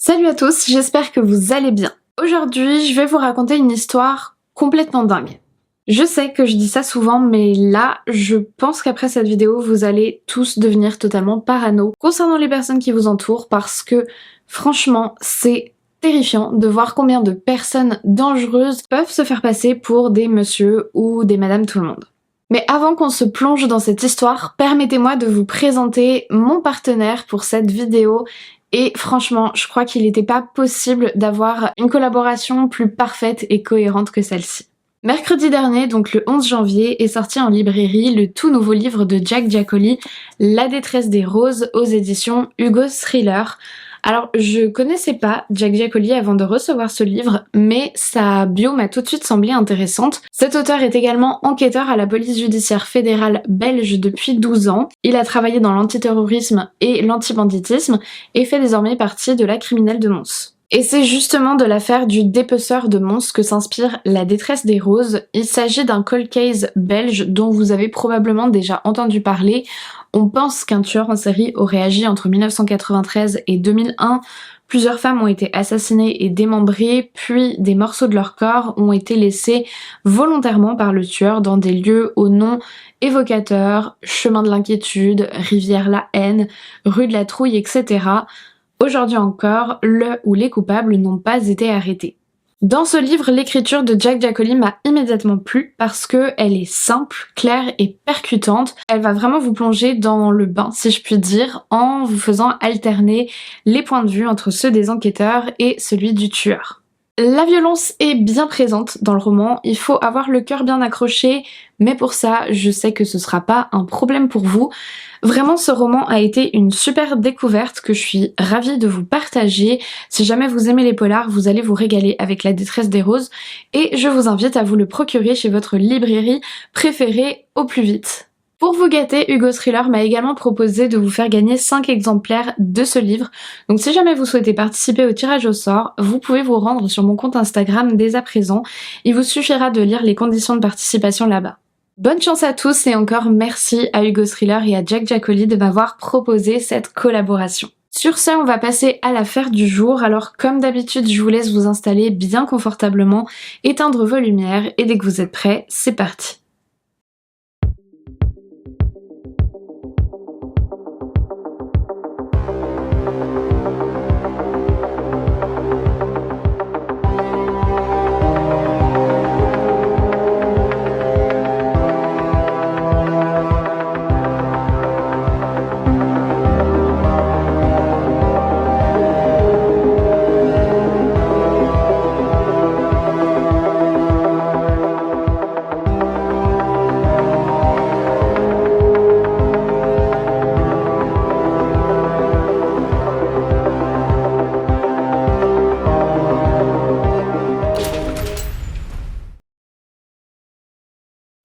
Salut à tous, j'espère que vous allez bien. Aujourd'hui, je vais vous raconter une histoire complètement dingue. Je sais que je dis ça souvent, mais là, je pense qu'après cette vidéo, vous allez tous devenir totalement parano concernant les personnes qui vous entourent parce que, franchement, c'est terrifiant de voir combien de personnes dangereuses peuvent se faire passer pour des messieurs ou des madames tout le monde. Mais avant qu'on se plonge dans cette histoire, permettez-moi de vous présenter mon partenaire pour cette vidéo. Et franchement, je crois qu'il n'était pas possible d'avoir une collaboration plus parfaite et cohérente que celle-ci. Mercredi dernier, donc le 11 janvier, est sorti en librairie le tout nouveau livre de Jack Giaccoli, La détresse des roses, aux éditions Hugo Thriller. Alors, je connaissais pas Jack Giaccoli avant de recevoir ce livre, mais sa bio m'a tout de suite semblé intéressante. Cet auteur est également enquêteur à la police judiciaire fédérale belge depuis 12 ans. Il a travaillé dans l'antiterrorisme et l'antibanditisme et fait désormais partie de la criminelle de Mons. Et c'est justement de l'affaire du dépeceur de Mons que s'inspire La détresse des roses. Il s'agit d'un cold case belge dont vous avez probablement déjà entendu parler. On pense qu'un tueur en série aurait agi entre 1993 et 2001. Plusieurs femmes ont été assassinées et démembrées, puis des morceaux de leur corps ont été laissés volontairement par le tueur dans des lieux aux noms évocateurs, chemin de l'inquiétude, rivière la haine, rue de la trouille, etc. Aujourd'hui encore, le ou les coupables n'ont pas été arrêtés. Dans ce livre, l'écriture de Jack Giaccoli m'a immédiatement plu parce que elle est simple, claire et percutante. Elle va vraiment vous plonger dans le bain, si je puis dire, en vous faisant alterner les points de vue entre ceux des enquêteurs et celui du tueur. La violence est bien présente dans le roman, il faut avoir le cœur bien accroché, mais pour ça, je sais que ce sera pas un problème pour vous. Vraiment, ce roman a été une super découverte que je suis ravie de vous partager. Si jamais vous aimez les polars, vous allez vous régaler avec La détresse des roses et je vous invite à vous le procurer chez votre librairie préférée au plus vite. Pour vous gâter, Hugo Thriller m'a également proposé de vous faire gagner 5 exemplaires de ce livre. Donc si jamais vous souhaitez participer au tirage au sort, vous pouvez vous rendre sur mon compte Instagram dès à présent. Il vous suffira de lire les conditions de participation là-bas. Bonne chance à tous et encore merci à Hugo Thriller et à Jack Giaccoli de m'avoir proposé cette collaboration. Sur ce, on va passer à l'affaire du jour. Alors comme d'habitude, je vous laisse vous installer bien confortablement, éteindre vos lumières et dès que vous êtes prêts, c'est parti.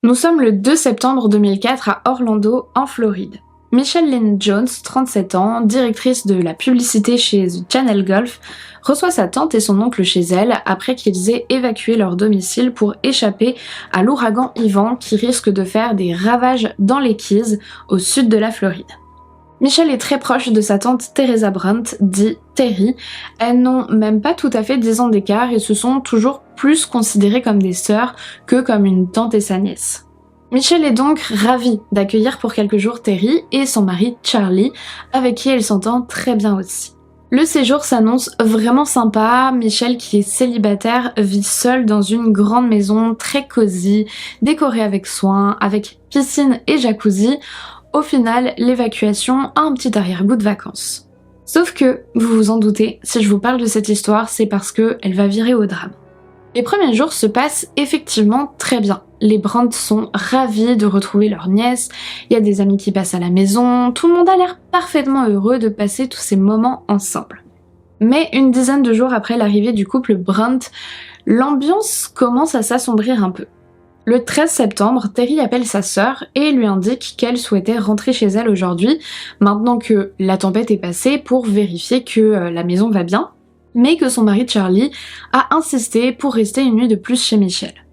Nous sommes le 2 septembre 2004 à Orlando, en Floride. Michelle Lynn Jones, 37 ans, directrice de la publicité chez The Channel Golf, reçoit sa tante et son oncle chez elle après qu'ils aient évacué leur domicile pour échapper à l'ouragan Ivan qui risque de faire des ravages dans les Keys, au sud de la Floride. Michelle est très proche de sa tante Teresa Brandt, dit Terry. Elles n'ont même pas tout à fait 10 ans d'écart et se sont toujours plus considérées comme des sœurs que comme une tante et sa nièce. Michelle est donc ravie d'accueillir pour quelques jours Terry et son mari Charlie, avec qui elle s'entend très bien aussi. Le séjour s'annonce vraiment sympa. Michelle, qui est célibataire, vit seule dans une grande maison très cosy, décorée avec soin, avec piscine et jacuzzi. Au final, l'évacuation a un petit arrière-goût de vacances. Sauf que, vous vous en doutez, si je vous parle de cette histoire, c'est parce qu'elle va virer au drame. Les premiers jours se passent effectivement très bien. Les Brandt sont ravis de retrouver leur nièce, il y a des amis qui passent à la maison, tout le monde a l'air parfaitement heureux de passer tous ces moments ensemble. Mais une dizaine de jours après l'arrivée du couple Brandt, l'ambiance commence à s'assombrir un peu. Le 13 septembre, Terry appelle sa sœur et lui indique qu'elle souhaitait rentrer chez elle aujourd'hui, maintenant que la tempête est passée, pour vérifier que la maison va bien, mais que son mari Charlie a insisté pour rester une nuit de plus chez Michelle.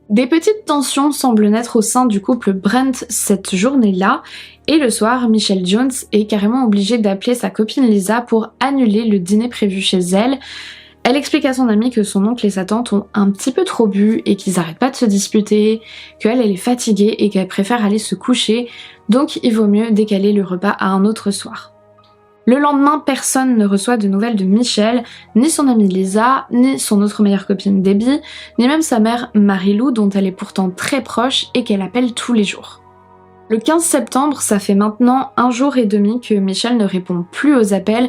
Des petites tensions semblent naître au sein du couple Brent cette journée-là, et le soir, Michelle Jones est carrément obligée d'appeler sa copine Lisa pour annuler le dîner prévu chez elle. Elle explique à son amie que son oncle et sa tante ont un petit peu trop bu et qu'ils arrêtent pas de se disputer, qu'elle est fatiguée et qu'elle préfère aller se coucher, donc il vaut mieux décaler le repas à un autre soir. Le lendemain, personne ne reçoit de nouvelles de Michelle, ni son amie Lisa, ni son autre meilleure copine Debbie, ni même sa mère Marie-Lou dont elle est pourtant très proche et qu'elle appelle tous les jours. Le 15 septembre, ça fait maintenant 1 jour et demi que Michelle ne répond plus aux appels,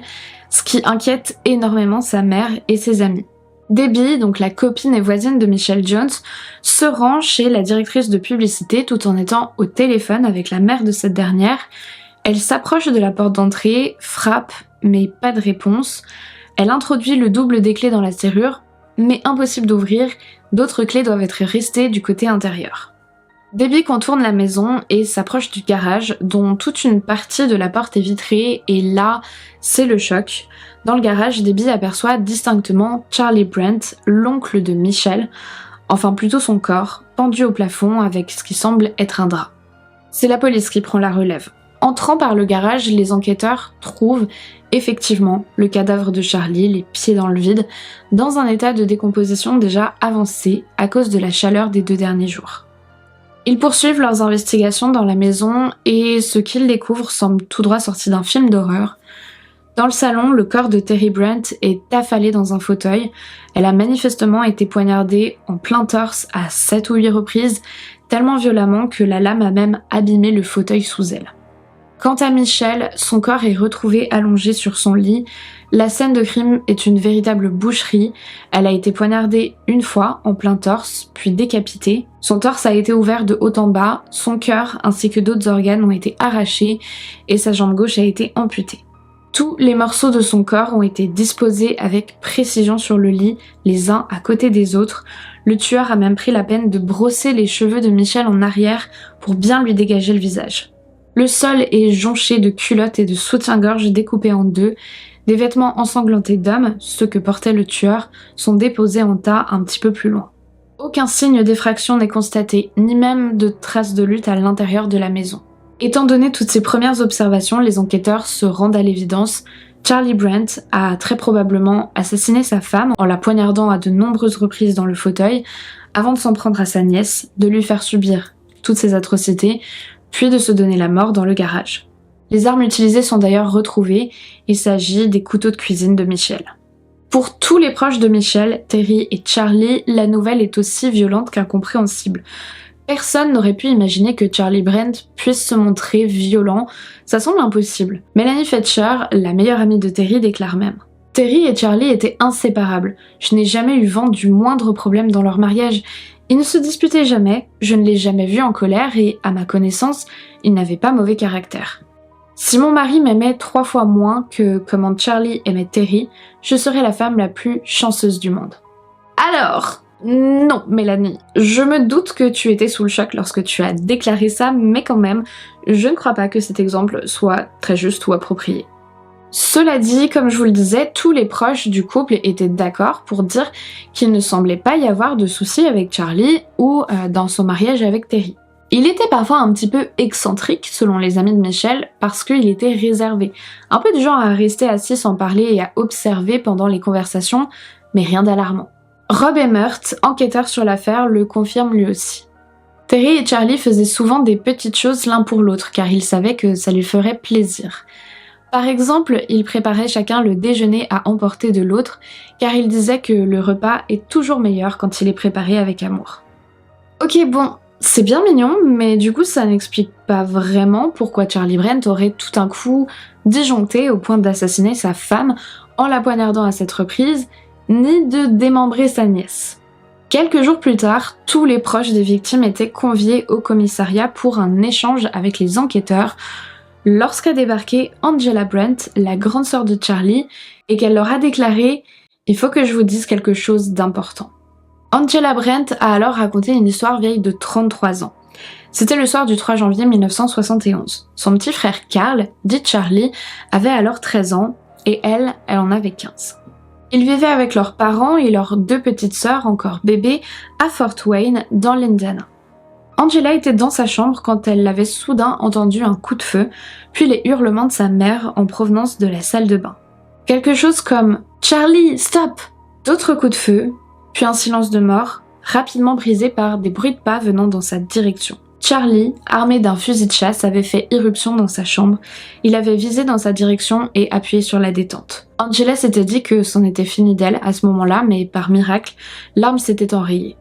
ce qui inquiète énormément sa mère et ses amis. Debbie, donc la copine et voisine de Michelle Jones, se rend chez la directrice de publicité tout en étant au téléphone avec la mère de cette dernière. Elle s'approche de la porte d'entrée, frappe, mais pas de réponse. Elle introduit le double des clés dans la serrure, mais impossible d'ouvrir, d'autres clés doivent être restées du côté intérieur. Debbie contourne la maison et s'approche du garage, dont toute une partie de la porte est vitrée, et là, c'est le choc. Dans le garage, Debbie aperçoit distinctement Charlie Brent, l'oncle de Michelle, enfin plutôt son corps, pendu au plafond avec ce qui semble être un drap. C'est la police qui prend la relève. Entrant par le garage, les enquêteurs trouvent effectivement le cadavre de Charlie, les pieds dans le vide, dans un état de décomposition déjà avancé à cause de la chaleur des 2 derniers jours. Ils poursuivent leurs investigations dans la maison et ce qu'ils découvrent semble tout droit sorti d'un film d'horreur. Dans le salon, le corps de Terry Brent est affalé dans un fauteuil. Elle a manifestement été poignardée en plein torse à 7 ou 8 reprises, tellement violemment que la lame a même abîmé le fauteuil sous elle. Quant à Michelle, son corps est retrouvé allongé sur son lit. La scène de crime est une véritable boucherie. Elle a été poignardée 1 fois en plein torse, puis décapitée. Son torse a été ouvert de haut en bas, son cœur ainsi que d'autres organes ont été arrachés et sa jambe gauche a été amputée. Tous les morceaux de son corps ont été disposés avec précision sur le lit, les uns à côté des autres. Le tueur a même pris la peine de brosser les cheveux de Michelle en arrière pour bien lui dégager le visage. Le sol est jonché de culottes et de soutien-gorge découpés en 2. Des vêtements ensanglantés d'hommes, ceux que portait le tueur, sont déposés en tas un petit peu plus loin. Aucun signe d'effraction n'est constaté, ni même de traces de lutte à l'intérieur de la maison. Étant donné toutes ces premières observations, les enquêteurs se rendent à l'évidence. Charlie Brent a très probablement assassiné sa femme en la poignardant à de nombreuses reprises dans le fauteuil, avant de s'en prendre à sa nièce, de lui faire subir toutes ces atrocités, puis de se donner la mort dans le garage. Les armes utilisées sont d'ailleurs retrouvées, il s'agit des couteaux de cuisine de Michelle. Pour tous les proches de Michelle, Terry et Charlie, la nouvelle est aussi violente qu'incompréhensible. Personne n'aurait pu imaginer que Charlie Brent puisse se montrer violent, ça semble impossible. Melanie Fetcher, la meilleure amie de Terry, déclare même: Terry et Charlie étaient inséparables, je n'ai jamais eu vent du moindre problème dans leur mariage. Ils ne se disputaient jamais, je ne l'ai jamais vu en colère et, à ma connaissance, ils n'avaient pas mauvais caractère. Si mon mari m'aimait 3 fois moins que comment Charlie aimait Terry, je serais la femme la plus chanceuse du monde. Alors, non, Mélanie, je me doute que tu étais sous le choc lorsque tu as déclaré ça, mais quand même, je ne crois pas que cet exemple soit très juste ou approprié. Cela dit, comme je vous le disais, tous les proches du couple étaient d'accord pour dire qu'il ne semblait pas y avoir de soucis avec Charlie ou dans son mariage avec Terry. Il était parfois un petit peu excentrique, selon les amis de Michelle, parce qu'il était réservé. Un peu du genre à rester assis sans parler et à observer pendant les conversations, mais rien d'alarmant. Rob Emmert, enquêteur sur l'affaire, le confirme lui aussi. Terry et Charlie faisaient souvent des petites choses l'un pour l'autre, car ils savaient que ça lui ferait plaisir. Par exemple, ils préparaient chacun le déjeuner à emporter de l'autre, car ils disaient que le repas est toujours meilleur quand il est préparé avec amour. Ok, bon, c'est bien mignon, mais du coup ça n'explique pas vraiment pourquoi Charlie Brent aurait tout un coup disjoncté au point d'assassiner sa femme en la poignardant à 7 reprises, ni de démembrer sa nièce. Quelques jours plus tard, tous les proches des victimes étaient conviés au commissariat pour un échange avec les enquêteurs, lorsqu'a débarqué Angela Brent, la grande sœur de Charlie, et qu'elle leur a déclaré « Il faut que je vous dise quelque chose d'important ». Angela Brent a alors raconté une histoire vieille de 33 ans. C'était le soir du 3 janvier 1971. Son petit frère Carl, dit Charlie, avait alors 13 ans, et elle en avait 15. Ils vivaient avec leurs parents et leurs 2 petites sœurs, encore bébés, à Fort Wayne, dans l'Indiana. Angela était dans sa chambre quand elle avait soudain entendu un coup de feu, puis les hurlements de sa mère en provenance de la salle de bain. Quelque chose comme « Charlie, stop !» D'autres coups de feu, puis un silence de mort, rapidement brisé par des bruits de pas venant dans sa direction. Charlie, armé d'un fusil de chasse, avait fait irruption dans sa chambre. Il avait visé dans sa direction et appuyé sur la détente. Angela s'était dit que c'en était fini d'elle à ce moment-là, mais par miracle, l'arme s'était enrayée.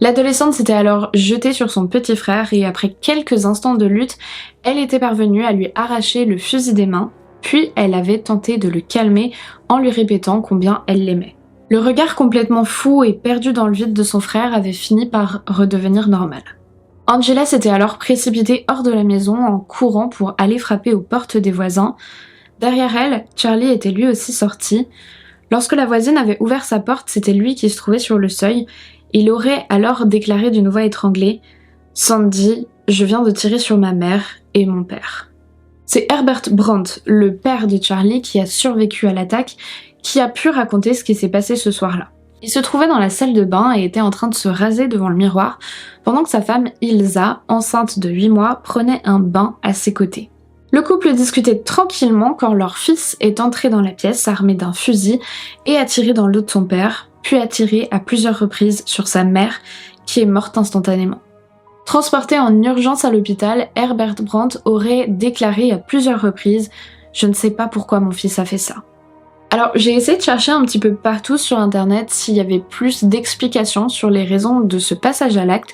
L'adolescente s'était alors jetée sur son petit frère et après quelques instants de lutte, elle était parvenue à lui arracher le fusil des mains, puis elle avait tenté de le calmer en lui répétant combien elle l'aimait. Le regard complètement fou et perdu dans le vide de son frère avait fini par redevenir normal. Angela s'était alors précipitée hors de la maison en courant pour aller frapper aux portes des voisins. Derrière elle, Charlie était lui aussi sorti. Lorsque la voisine avait ouvert sa porte, c'était lui qui se trouvait sur le seuil. Il aurait alors déclaré d'une voix étranglée « Sandy, je viens de tirer sur ma mère et mon père ». C'est Herbert Brandt, le père de Charlie, qui a survécu à l'attaque, qui a pu raconter ce qui s'est passé ce soir-là. Il se trouvait dans la salle de bain et était en train de se raser devant le miroir, pendant que sa femme Ilsa, enceinte de 8 mois, prenait un bain à ses côtés. Le couple discutait tranquillement quand leur fils est entré dans la pièce armé d'un fusil et a tiré dans le dos de son père, puis a tiré à plusieurs reprises sur sa mère, qui est morte instantanément. Transporté en urgence à l'hôpital, Herbert Brandt aurait déclaré à plusieurs reprises « Je ne sais pas pourquoi mon fils a fait ça ». Alors j'ai essayé de chercher un petit peu partout sur internet s'il y avait plus d'explications sur les raisons de ce passage à l'acte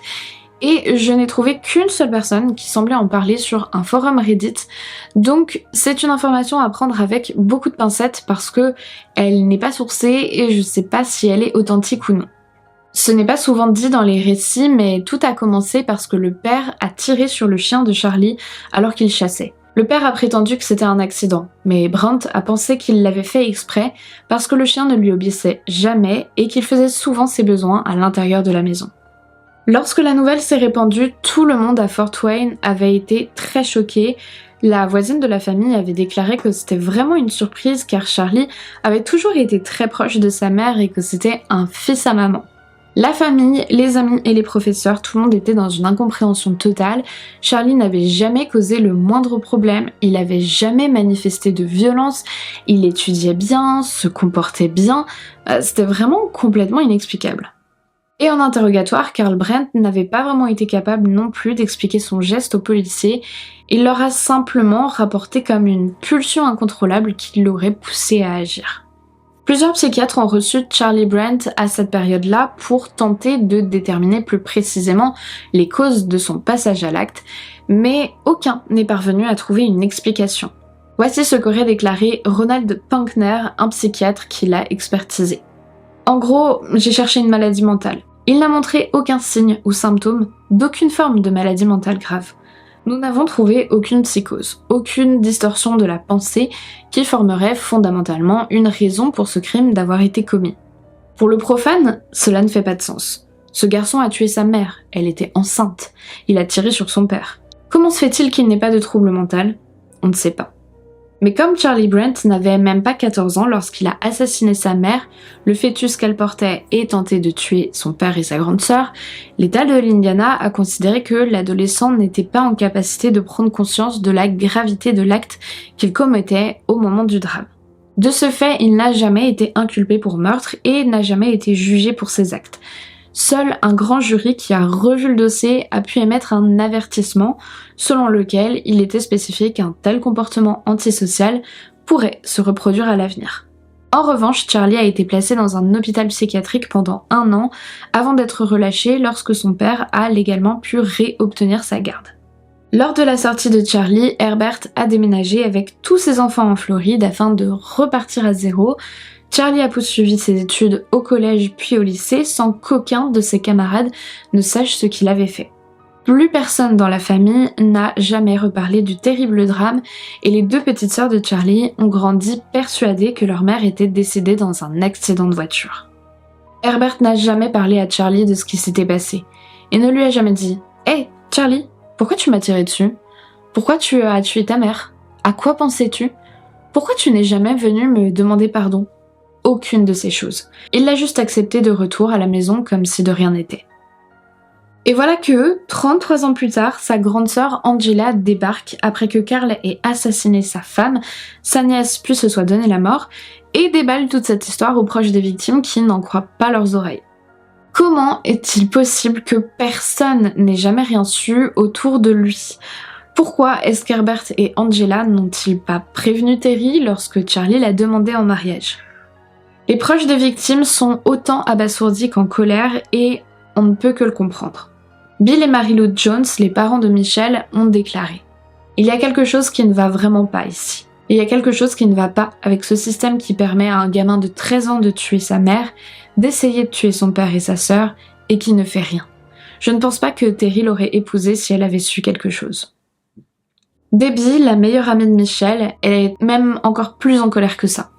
et je n'ai trouvé qu'une seule personne qui semblait en parler sur un forum Reddit, donc c'est une information à prendre avec beaucoup de pincettes parce que elle n'est pas sourcée et je sais pas si elle est authentique ou non. Ce n'est pas souvent dit dans les récits, mais tout a commencé parce que le père a tiré sur le chien de Charlie alors qu'il chassait. Le père a prétendu que c'était un accident, mais Brandt a pensé qu'il l'avait fait exprès parce que le chien ne lui obéissait jamais et qu'il faisait souvent ses besoins à l'intérieur de la maison. Lorsque la nouvelle s'est répandue, tout le monde à Fort Wayne avait été très choqué. La voisine de la famille avait déclaré que c'était vraiment une surprise car Charlie avait toujours été très proche de sa mère et que c'était un fils à maman. La famille, les amis et les professeurs, tout le monde était dans une incompréhension totale. Charlie n'avait jamais causé le moindre problème, il n'avait jamais manifesté de violence, il étudiait bien, se comportait bien, c'était vraiment complètement inexplicable. Et en interrogatoire, Carl Brandt n'avait pas vraiment été capable non plus d'expliquer son geste aux policiers, il leur a simplement rapporté comme une pulsion incontrôlable qui l'aurait poussé à agir. Plusieurs psychiatres ont reçu Charlie Brandt à cette période-là pour tenter de déterminer plus précisément les causes de son passage à l'acte, mais aucun n'est parvenu à trouver une explication. Voici ce qu'aurait déclaré Ronald Punkner, un psychiatre qui l'a expertisé. En gros, j'ai cherché une maladie mentale. Il n'a montré aucun signe ou symptôme d'aucune forme de maladie mentale grave. Nous n'avons trouvé aucune psychose, aucune distorsion de la pensée qui formerait fondamentalement une raison pour ce crime d'avoir été commis. Pour le profane, cela ne fait pas de sens. Ce garçon a tué sa mère, elle était enceinte, il a tiré sur son père. Comment se fait-il qu'il n'ait pas de trouble mental? On ne sait pas. Mais comme Charlie Brandt n'avait même pas 14 ans lorsqu'il a assassiné sa mère, le fœtus qu'elle portait et tenté de tuer son père et sa grande sœur, l'État de l'Indiana a considéré que l'adolescent n'était pas en capacité de prendre conscience de la gravité de l'acte qu'il commettait au moment du drame. De ce fait, il n'a jamais été inculpé pour meurtre et n'a jamais été jugé pour ses actes. Seul un grand jury qui a revu le dossier a pu émettre un avertissement selon lequel il était spécifié qu'un tel comportement antisocial pourrait se reproduire à l'avenir. En revanche, Charlie a été placé dans un hôpital psychiatrique pendant 1 an avant d'être relâché lorsque son père a légalement pu réobtenir sa garde. Lors de la sortie de Charlie, Herbert a déménagé avec tous ses enfants en Floride afin de repartir à zéro. Charlie a poursuivi ses études au collège puis au lycée sans qu'aucun de ses camarades ne sache ce qu'il avait fait. Plus personne dans la famille n'a jamais reparlé du terrible drame et les 2 petites sœurs de Charlie ont grandi persuadées que leur mère était décédée dans un accident de voiture. Herbert n'a jamais parlé à Charlie de ce qui s'était passé et ne lui a jamais dit « Hey, Charlie, pourquoi tu m'as tiré dessus? Pourquoi tu as tué ta mère? À quoi pensais-tu? Pourquoi tu n'es jamais venu me demander pardon ?» aucune de ces choses. Il l'a juste accepté de retour à la maison comme si de rien n'était. Et voilà que, 33 ans plus tard, sa grande sœur Angela débarque après que Carl ait assassiné sa femme, sa nièce puis se soit donné la mort, et déballe toute cette histoire aux proches des victimes qui n'en croient pas leurs oreilles. Comment est-il possible que personne n'ait jamais rien su autour de lui ? Pourquoi est-ce qu'Herbert et Angela n'ont-ils pas prévenu Terry lorsque Charlie l'a demandé en mariage ? Les proches des victimes sont autant abasourdis qu'en colère et on ne peut que le comprendre. Bill et Mary Lou Jones, les parents de Michelle, ont déclaré « Il y a quelque chose qui ne va vraiment pas ici. Il y a quelque chose qui ne va pas avec ce système qui permet à un gamin de 13 ans de tuer sa mère, d'essayer de tuer son père et sa sœur, et qui ne fait rien. Je ne pense pas que Terry l'aurait épousée si elle avait su quelque chose. » Debbie, la meilleure amie de Michelle, est même encore plus en colère que ça.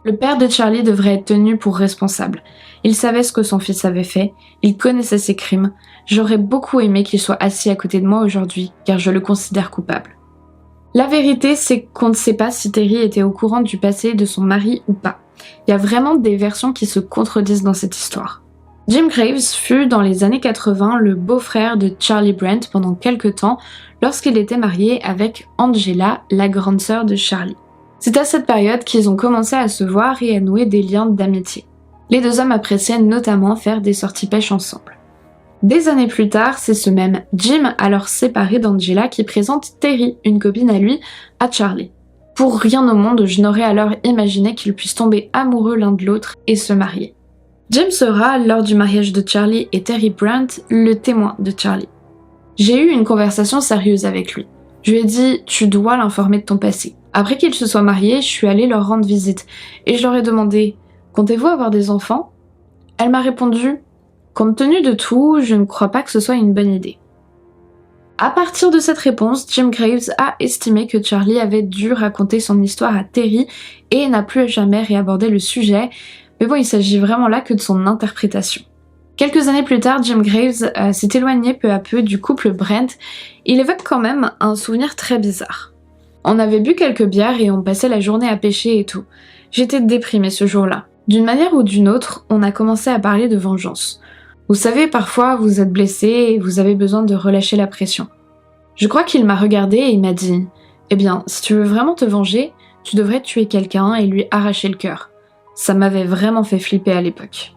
Le père de Charlie devrait être tenu pour responsable. Il savait ce que son fils avait fait, il connaissait ses crimes. J'aurais beaucoup aimé qu'il soit assis à côté de moi aujourd'hui, car je le considère coupable. La vérité, c'est qu'on ne sait pas si Terry était au courant du passé de son mari ou pas. Il y a vraiment des versions qui se contredisent dans cette histoire. Jim Graves fut dans les années 80 le beau-frère de Charlie Brent pendant quelques temps lorsqu'il était marié avec Angela, la grande sœur de Charlie. C'est à cette période qu'ils ont commencé à se voir et à nouer des liens d'amitié. Les deux hommes appréciaient notamment faire des sorties pêche ensemble. Des années plus tard, c'est ce même Jim, alors séparé d'Angela, qui présente Terry, une copine à lui, à Charlie. Pour rien au monde, je n'aurais alors imaginé qu'ils puissent tomber amoureux l'un de l'autre et se marier. Jim sera, lors du mariage de Charlie et Terry Brent, le témoin de Charlie. J'ai eu une conversation sérieuse avec lui. Je lui ai dit « Tu dois l'informer de ton passé ». Après qu'ils se soient mariés, je suis allée leur rendre visite et je leur ai demandé « Comptez-vous avoir des enfants ?» Elle m'a répondu « Compte tenu de tout, je ne crois pas que ce soit une bonne idée. » À partir de cette réponse, Jim Graves a estimé que Charlie avait dû raconter son histoire à Terry et n'a plus jamais réabordé le sujet, mais bon, il s'agit vraiment là que de son interprétation. Quelques années plus tard, Jim Graves s'est éloigné peu à peu du couple Brent. Il évoque quand même un souvenir très bizarre. On avait bu quelques bières et on passait la journée à pêcher et tout. J'étais déprimée ce jour-là. D'une manière ou d'une autre, on a commencé à parler de vengeance. Vous savez, parfois vous êtes blessé et vous avez besoin de relâcher la pression. Je crois qu'il m'a regardée et il m'a dit « Eh bien, si tu veux vraiment te venger, tu devrais tuer quelqu'un et lui arracher le cœur. » Ça m'avait vraiment fait flipper à l'époque.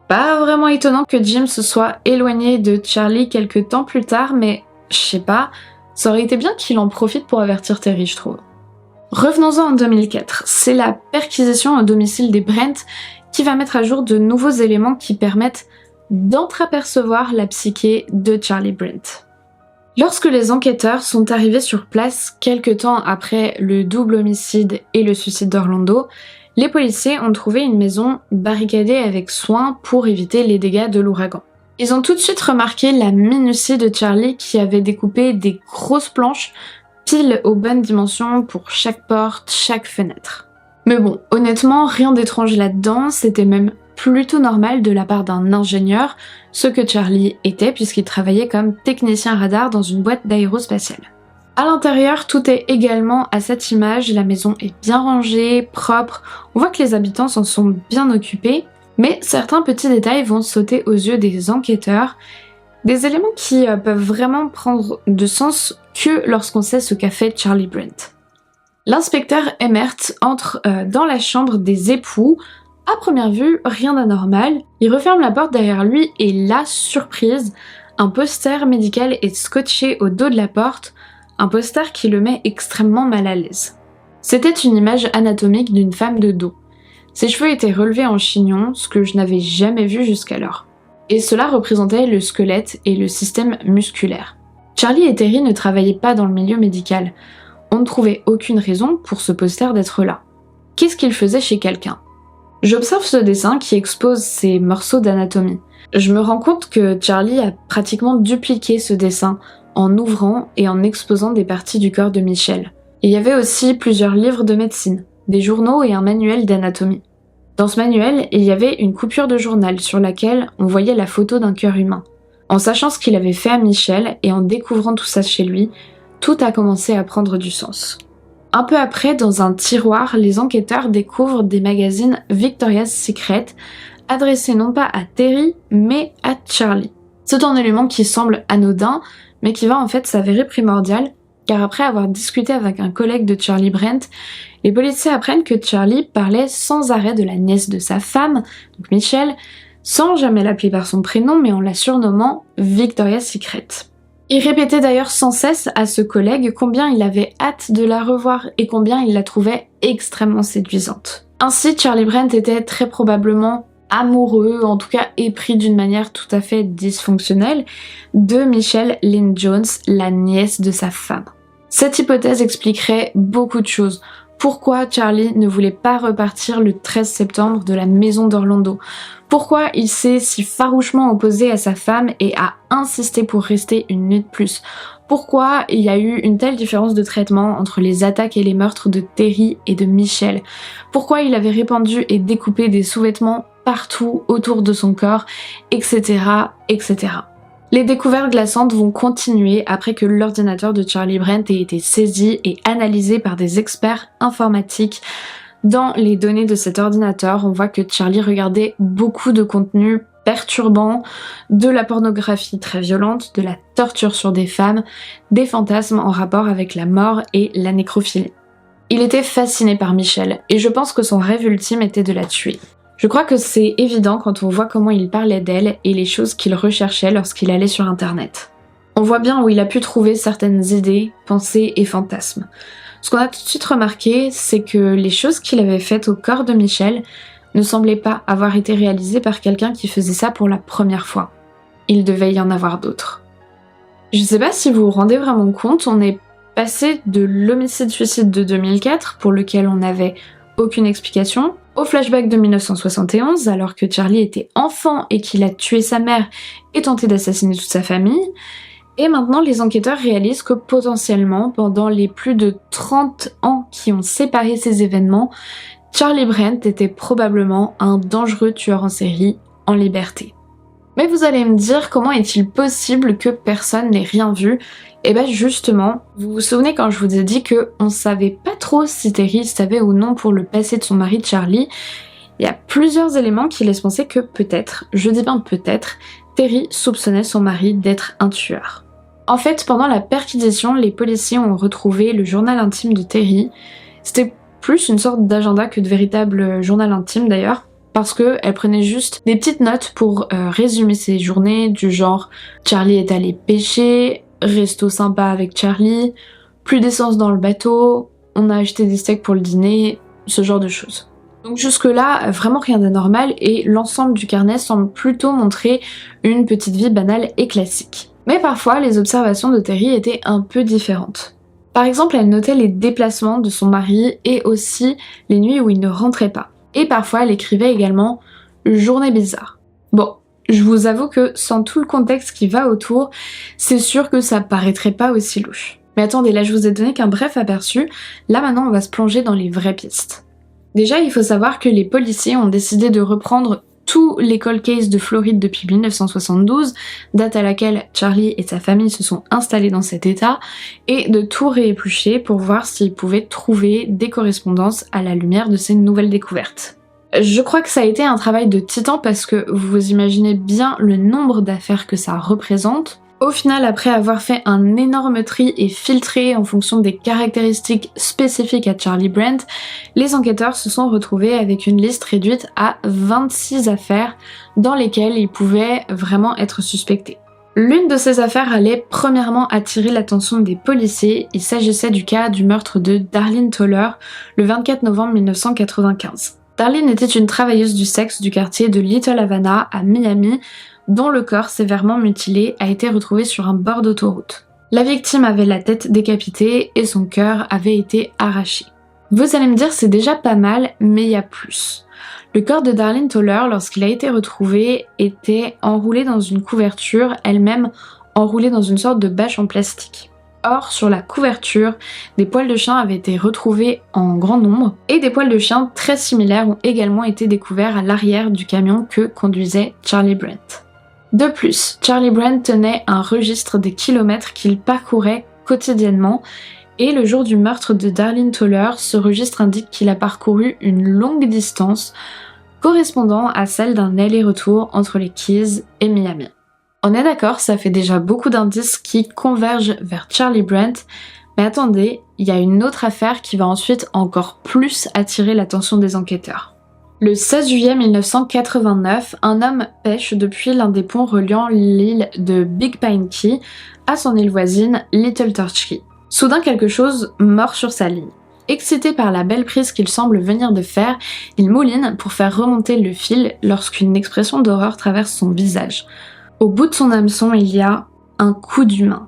Pas vraiment étonnant que Jim se soit éloigné de Charlie quelques temps plus tard, mais je sais pas, ça aurait été bien qu'il en profite pour avertir Terry, je trouve. Revenons-en en 2004, c'est la perquisition au domicile des Brent qui va mettre à jour de nouveaux éléments qui permettent d'entreapercevoir la psyché de Charlie Brent. Lorsque les enquêteurs sont arrivés sur place quelques temps après le double homicide et le suicide d'Orlando, les policiers ont trouvé une maison barricadée avec soin pour éviter les dégâts de l'ouragan. Ils ont tout de suite remarqué la minutie de Charlie qui avait découpé des grosses planches pile aux bonnes dimensions pour chaque porte, chaque fenêtre. Mais bon, honnêtement, rien d'étrange là-dedans, c'était même plutôt normal de la part d'un ingénieur, ce que Charlie était puisqu'il travaillait comme technicien radar dans une boîte d'aérospatiale. À l'intérieur, tout est également à cette image, la maison est bien rangée, propre, on voit que les habitants s'en sont bien occupés, mais certains petits détails vont sauter aux yeux des enquêteurs, des éléments qui peuvent vraiment prendre de sens que lorsqu'on sait ce qu'a fait Charlie Brent. L'inspecteur Emmert entre dans la chambre des époux. À première vue, rien d'anormal. Il referme la porte derrière lui et là, surprise, un poster médical est scotché au dos de la porte, un poster qui le met extrêmement mal à l'aise. C'était une image anatomique d'une femme de dos. Ses cheveux étaient relevés en chignon, ce que je n'avais jamais vu jusqu'alors. Et cela représentait le squelette et le système musculaire. Charlie et Terry ne travaillaient pas dans le milieu médical. On ne trouvait aucune raison pour ce poster d'être là. Qu'est-ce qu'il faisait chez quelqu'un ? J'observe ce dessin qui expose ces morceaux d'anatomie. Je me rends compte que Charlie a pratiquement dupliqué ce dessin en ouvrant et en exposant des parties du corps de Michelle. Il y avait aussi plusieurs livres de médecine, des journaux et un manuel d'anatomie. Dans ce manuel, il y avait une coupure de journal sur laquelle on voyait la photo d'un cœur humain. En sachant ce qu'il avait fait à Michelle et en découvrant tout ça chez lui, tout a commencé à prendre du sens. Un peu après, dans un tiroir, les enquêteurs découvrent des magazines Victoria's Secret adressés non pas à Terry, mais à Charlie. C'est un élément qui semble anodin, mais qui va en fait s'avérer primordial, car après avoir discuté avec un collègue de Charlie Brent, les policiers apprennent que Charlie parlait sans arrêt de la nièce de sa femme, donc Michelle, sans jamais l'appeler par son prénom, mais en la surnommant Victoria's Secret. Il répétait d'ailleurs sans cesse à ce collègue combien il avait hâte de la revoir et combien il la trouvait extrêmement séduisante. Ainsi, Charlie Brent était très probablement amoureux, en tout cas épris d'une manière tout à fait dysfonctionnelle, de Michelle Lynn Jones, la nièce de sa femme. Cette hypothèse expliquerait beaucoup de choses. Pourquoi Charlie ne voulait pas repartir le 13 septembre de la maison d'Orlando? Pourquoi il s'est si farouchement opposé à sa femme et a insisté pour rester une nuit de plus? Pourquoi il y a eu une telle différence de traitement entre les attaques et les meurtres de Terry et de Michelle? Pourquoi il avait répandu et découpé des sous-vêtements partout autour de son corps, etc., etc. Les découvertes glaçantes vont continuer après que l'ordinateur de Charlie Brent ait été saisi et analysé par des experts informatiques. Dans les données de cet ordinateur, on voit que Charlie regardait beaucoup de contenus perturbants, de la pornographie très violente, de la torture sur des femmes, des fantasmes en rapport avec la mort et la nécrophilie. Il était fasciné par Michelle et je pense que son rêve ultime était de la tuer. Je crois que c'est évident quand on voit comment il parlait d'elle et les choses qu'il recherchait lorsqu'il allait sur internet. On voit bien où il a pu trouver certaines idées, pensées et fantasmes. Ce qu'on a tout de suite remarqué, c'est que les choses qu'il avait faites au corps de Michelle ne semblaient pas avoir été réalisées par quelqu'un qui faisait ça pour la première fois. Il devait y en avoir d'autres. Je sais pas si vous vous rendez vraiment compte, on est passé de l'homicide-suicide de 2004, pour lequel on n'avait aucune explication, au flashback de 1971, alors que Charlie était enfant et qu'il a tué sa mère et tenté d'assassiner toute sa famille. Et maintenant, les enquêteurs réalisent que potentiellement, pendant les plus de 30 ans qui ont séparé ces événements, Charlie Brent était probablement un dangereux tueur en série en liberté. Mais vous allez me dire, comment est-il possible que personne n'ait rien vu? Et ben justement, vous vous souvenez quand je vous ai dit qu'on savait pas trop si Terry savait ou non pour le passé de son mari Charlie? Il y a plusieurs éléments qui laissent penser que peut-être, je dis bien peut-être, Terry soupçonnait son mari d'être un tueur. En fait, pendant la perquisition, les policiers ont retrouvé le journal intime de Terry. C'était plus une sorte d'agenda que de véritable journal intime d'ailleurs, parce qu'elle prenait juste des petites notes pour résumer ses journées, du genre « Charlie est allé pêcher »,« Resto sympa avec Charlie »,« Plus d'essence dans le bateau »,« On a acheté des steaks pour le dîner », ce genre de choses. Donc jusque-là, vraiment rien d'anormal et l'ensemble du carnet semble plutôt montrer une petite vie banale et classique. Mais parfois, les observations de Terry étaient un peu différentes. Par exemple, elle notait les déplacements de son mari et aussi les nuits où il ne rentrait pas. Et parfois, elle écrivait également « journée bizarre ». Bon, je vous avoue que sans tout le contexte qui va autour, c'est sûr que ça paraîtrait pas aussi louche. Mais attendez, là je vous ai donné qu'un bref aperçu, là maintenant on va se plonger dans les vraies pistes. Déjà, il faut savoir que les policiers ont décidé de reprendre tous les cold cases de Floride depuis 1972, date à laquelle Charlie et sa famille se sont installés dans cet état, et de tout rééplucher pour voir s'ils pouvaient trouver des correspondances à la lumière de ces nouvelles découvertes. Je crois que ça a été un travail de titan parce que vous imaginez bien le nombre d'affaires que ça représente. Au final, après avoir fait un énorme tri et filtré en fonction des caractéristiques spécifiques à Charlie Brent, les enquêteurs se sont retrouvés avec une liste réduite à 26 affaires dans lesquelles ils pouvaient vraiment être suspectés. L'une de ces affaires allait premièrement attirer l'attention des policiers, il s'agissait du cas du meurtre de Darlene Toller le 24 novembre 1995. Darlene était une travailleuse du sexe du quartier de Little Havana à Miami, dont le corps sévèrement mutilé a été retrouvé sur un bord d'autoroute. La victime avait la tête décapitée et son cœur avait été arraché. Vous allez me dire c'est déjà pas mal, mais il y a plus. Le corps de Darlene Toller, lorsqu'il a été retrouvé, était enroulé dans une couverture, elle-même enroulée dans une sorte de bâche en plastique. Or, sur la couverture, des poils de chien avaient été retrouvés en grand nombre et des poils de chien très similaires ont également été découverts à l'arrière du camion que conduisait Charlie Brent. De plus, Charlie Brent tenait un registre des kilomètres qu'il parcourait quotidiennement Et le jour du meurtre de Darlene Toller, ce registre indique qu'il a parcouru une longue distance correspondant à celle d'un aller-retour entre les Keys et Miami. On est d'accord, ça fait déjà beaucoup d'indices qui convergent vers Charlie Brandt, mais attendez, il y a une autre affaire qui va ensuite encore plus attirer l'attention des enquêteurs. Le 16 juillet 1989, un homme pêche depuis l'un des ponts reliant l'île de Big Pine Key à son île voisine Little Torch Key. Soudain quelque chose mord sur sa ligne. Excité par la belle prise qu'il semble venir de faire, il mouline pour faire remonter le fil lorsqu'une expression d'horreur traverse son visage. Au bout de son hameçon, il y a un coup d'humain.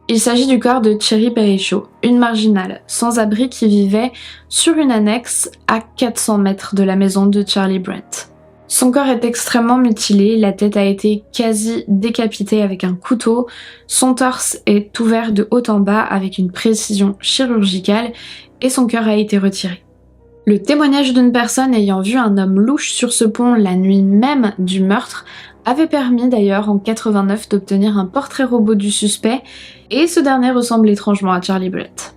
Il s'agit du corps de Cherry Berrichot, une marginale, sans abri qui vivait sur une annexe à 400 mètres de la maison de Charlie Brandt. Son corps est extrêmement mutilé, la tête a été quasi décapitée avec un couteau, son torse est ouvert de haut en bas avec une précision chirurgicale et son cœur a été retiré. Le témoignage d'une personne ayant vu un homme louche sur ce pont la nuit même du meurtre avait permis d'ailleurs en 89 d'obtenir un portrait robot du suspect et ce dernier ressemble étrangement à Charlie Brandt.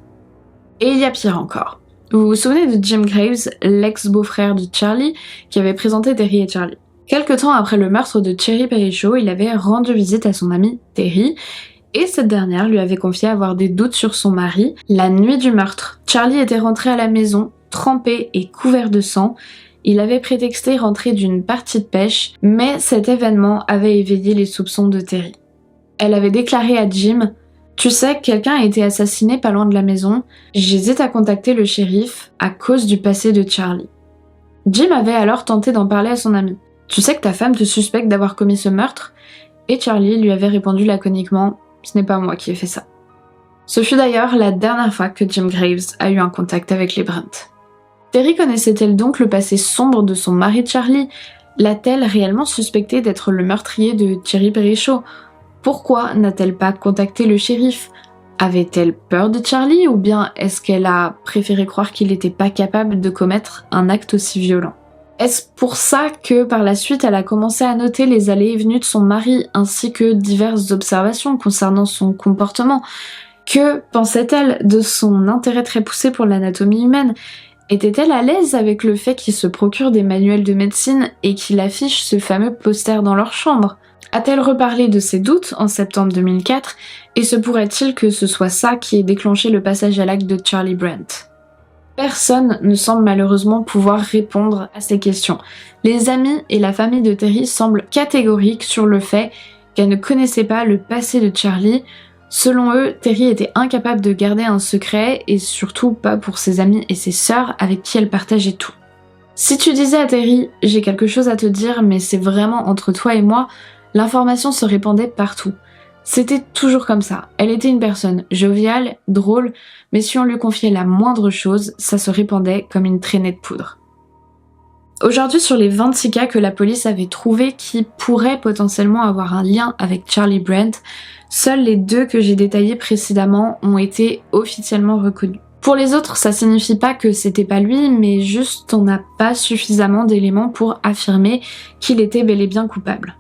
Et il y a pire encore. Vous vous souvenez de Jim Graves, l'ex-beau-frère de Charlie, qui avait présenté Terry et Charlie. Quelque temps après le meurtre de Cherry Berrichot, il avait rendu visite à son amie Terry et cette dernière lui avait confié avoir des doutes sur son mari. La nuit du meurtre, Charlie était rentré à la maison, trempé et couvert de sang. Il avait prétexté rentrer d'une partie de pêche, mais cet événement avait éveillé les soupçons de Terry. Elle avait déclaré à Jim « Tu sais, quelqu'un a été assassiné pas loin de la maison, j'hésite à contacter le shérif à cause du passé de Charlie. » Jim avait alors tenté d'en parler à son ami. « Tu sais que ta femme te suspecte d'avoir commis ce meurtre ?» Et Charlie lui avait répondu laconiquement « Ce n'est pas moi qui ai fait ça. » Ce fut d'ailleurs la dernière fois que Jim Graves a eu un contact avec les Brandt. Terry connaissait-elle donc le passé sombre de son mari Charlie? L'a-t-elle réellement suspecté d'être le meurtrier de Cherry Berrichot? Pourquoi n'a-t-elle pas contacté le shérif? Avait-elle peur de Charlie ou bien est-ce qu'elle a préféré croire qu'il n'était pas capable de commettre un acte aussi violent? Est-ce pour ça que par la suite elle a commencé à noter les allées et venues de son mari ainsi que diverses observations concernant son comportement? Que pensait-elle de son intérêt très poussé pour l'anatomie humaine? Était-elle à l'aise avec le fait qu'il se procure des manuels de médecine et qu'il affiche ce fameux poster dans leur chambre? A-t-elle reparlé de ses doutes en septembre 2004 et se pourrait-il que ce soit ça qui ait déclenché le passage à l'acte de Charlie Brandt? Personne ne semble malheureusement pouvoir répondre à ces questions. Les amis et la famille de Terry semblent catégoriques sur le fait qu'elle ne connaissait pas le passé de Charlie. Selon eux, Terry était incapable de garder un secret et surtout pas pour ses amis et ses sœurs avec qui elle partageait tout. Si tu disais à Terry « j'ai quelque chose à te dire mais c'est vraiment entre toi et moi », l'information se répandait partout. C'était toujours comme ça. Elle était une personne joviale, drôle, mais si on lui confiait la moindre chose, ça se répandait comme une traînée de poudre. Aujourd'hui, sur les 26 cas que la police avait trouvés qui pourraient potentiellement avoir un lien avec Charlie Brandt, seuls les 2 que j'ai détaillés précédemment ont été officiellement reconnus. Pour les autres, ça signifie pas que c'était pas lui, mais juste on n'a pas suffisamment d'éléments pour affirmer qu'il était bel et bien coupable.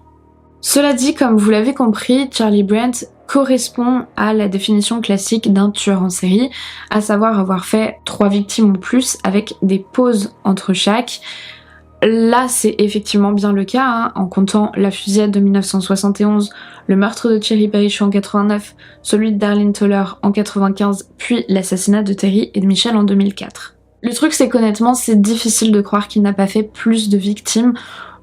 Cela dit, comme vous l'avez compris, Charlie Brandt correspond à la définition classique d'un tueur en série, à savoir avoir fait 3 victimes ou plus avec des pauses entre chaque. Là, c'est effectivement bien le cas, en comptant la fusillade de 1971, le meurtre de Cherry Berrichot en 89, celui de Darlene Toller en 95, puis l'assassinat de Terry et de Michelle en 2004. Le truc, c'est qu'honnêtement, c'est difficile de croire qu'il n'a pas fait plus de victimes.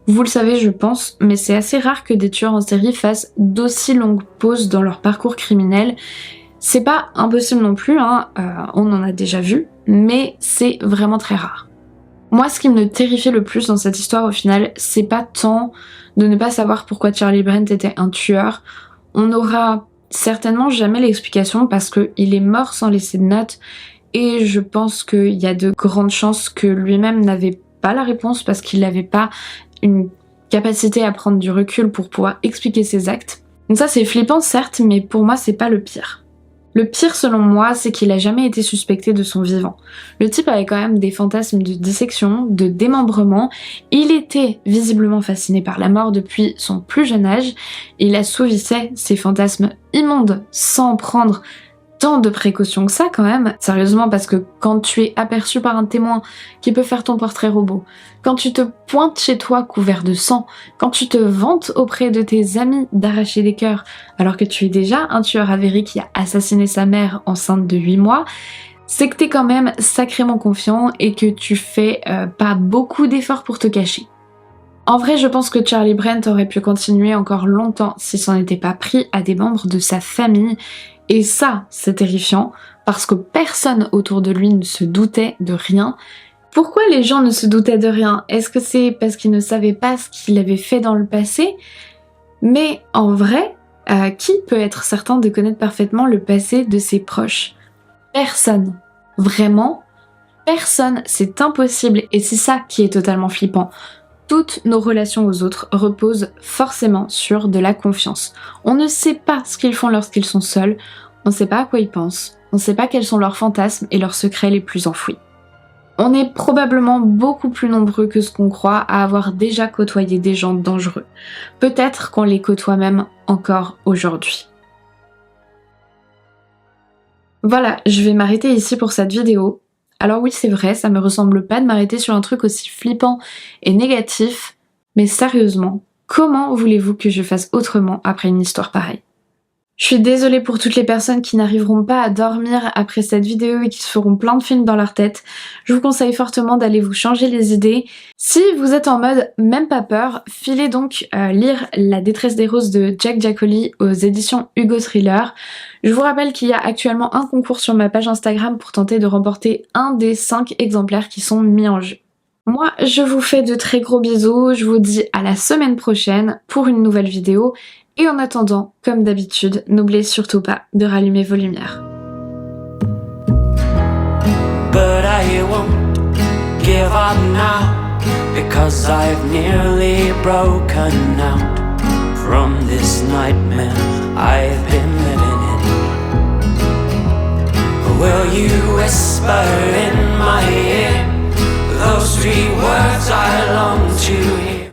Vous le savez, je pense, mais c'est assez rare que des tueurs en série fassent d'aussi longues pauses dans leur parcours criminel. C'est pas impossible non plus, on en a déjà vu, mais c'est vraiment très rare. Moi, ce qui me terrifie le plus dans cette histoire, au final, c'est pas tant de ne pas savoir pourquoi Charlie Brandt était un tueur. On n'aura certainement jamais l'explication parce qu'il est mort sans laisser de notes et je pense qu'il y a de grandes chances que lui-même n'avait pas la réponse parce qu'il n'avait pas une capacité à prendre du recul pour pouvoir expliquer ses actes. Donc ça, c'est flippant, certes, mais pour moi, c'est pas le pire. Le pire selon moi, c'est qu'il a jamais été suspecté de son vivant. Le type avait quand même des fantasmes de dissection, de démembrement, il était visiblement fasciné par la mort depuis son plus jeune âge, il assouvissait ses fantasmes immondes sans prendre tant de précautions que ça quand même. Sérieusement, parce que quand tu es aperçu par un témoin qui peut faire ton portrait robot, quand tu te pointes chez toi couvert de sang, quand tu te vantes auprès de tes amis d'arracher des cœurs alors que tu es déjà un tueur avéré qui a assassiné sa mère enceinte de 8 mois, c'est que t'es quand même sacrément confiant et que tu fais pas beaucoup d'efforts pour te cacher. En vrai, je pense que Charlie Brent aurait pu continuer encore longtemps si c'en était pas pris à des membres de sa famille. Et ça, c'est terrifiant, parce que personne autour de lui ne se doutait de rien. Pourquoi les gens ne se doutaient de rien? Est-ce que c'est parce qu'ils ne savaient pas ce qu'il avait fait dans le passé? Mais en vrai, qui peut être certain de connaître parfaitement le passé de ses proches? Personne. Vraiment, personne. C'est impossible. Et c'est ça qui est totalement flippant. Toutes nos relations aux autres reposent forcément sur de la confiance. On ne sait pas ce qu'ils font lorsqu'ils sont seuls, on ne sait pas à quoi ils pensent, on ne sait pas quels sont leurs fantasmes et leurs secrets les plus enfouis. On est probablement beaucoup plus nombreux que ce qu'on croit à avoir déjà côtoyé des gens dangereux. Peut-être qu'on les côtoie même encore aujourd'hui. Voilà, je vais m'arrêter ici pour cette vidéo. Alors oui, c'est vrai, ça me ressemble pas de m'arrêter sur un truc aussi flippant et négatif, mais sérieusement, comment voulez-vous que je fasse autrement après une histoire pareille? Je suis désolée pour toutes les personnes qui n'arriveront pas à dormir après cette vidéo et qui se feront plein de films dans leur tête. Je vous conseille fortement d'aller vous changer les idées. Si vous êtes en mode même pas peur, filez donc lire La détresse des roses de Jack Giaccoli aux éditions Hugo Thriller. Je vous rappelle qu'il y a actuellement un concours sur ma page Instagram pour tenter de remporter un des 5 exemplaires qui sont mis en jeu. Moi, je vous fais de très gros bisous, je vous dis à la semaine prochaine pour une nouvelle vidéo. Et en attendant, comme d'habitude, n'oubliez surtout pas de rallumer vos lumières. But I won't give up now, because I've nearly broken out from this nightmare I've been living in. Will you whisper in my ear those 3 words I long to hear?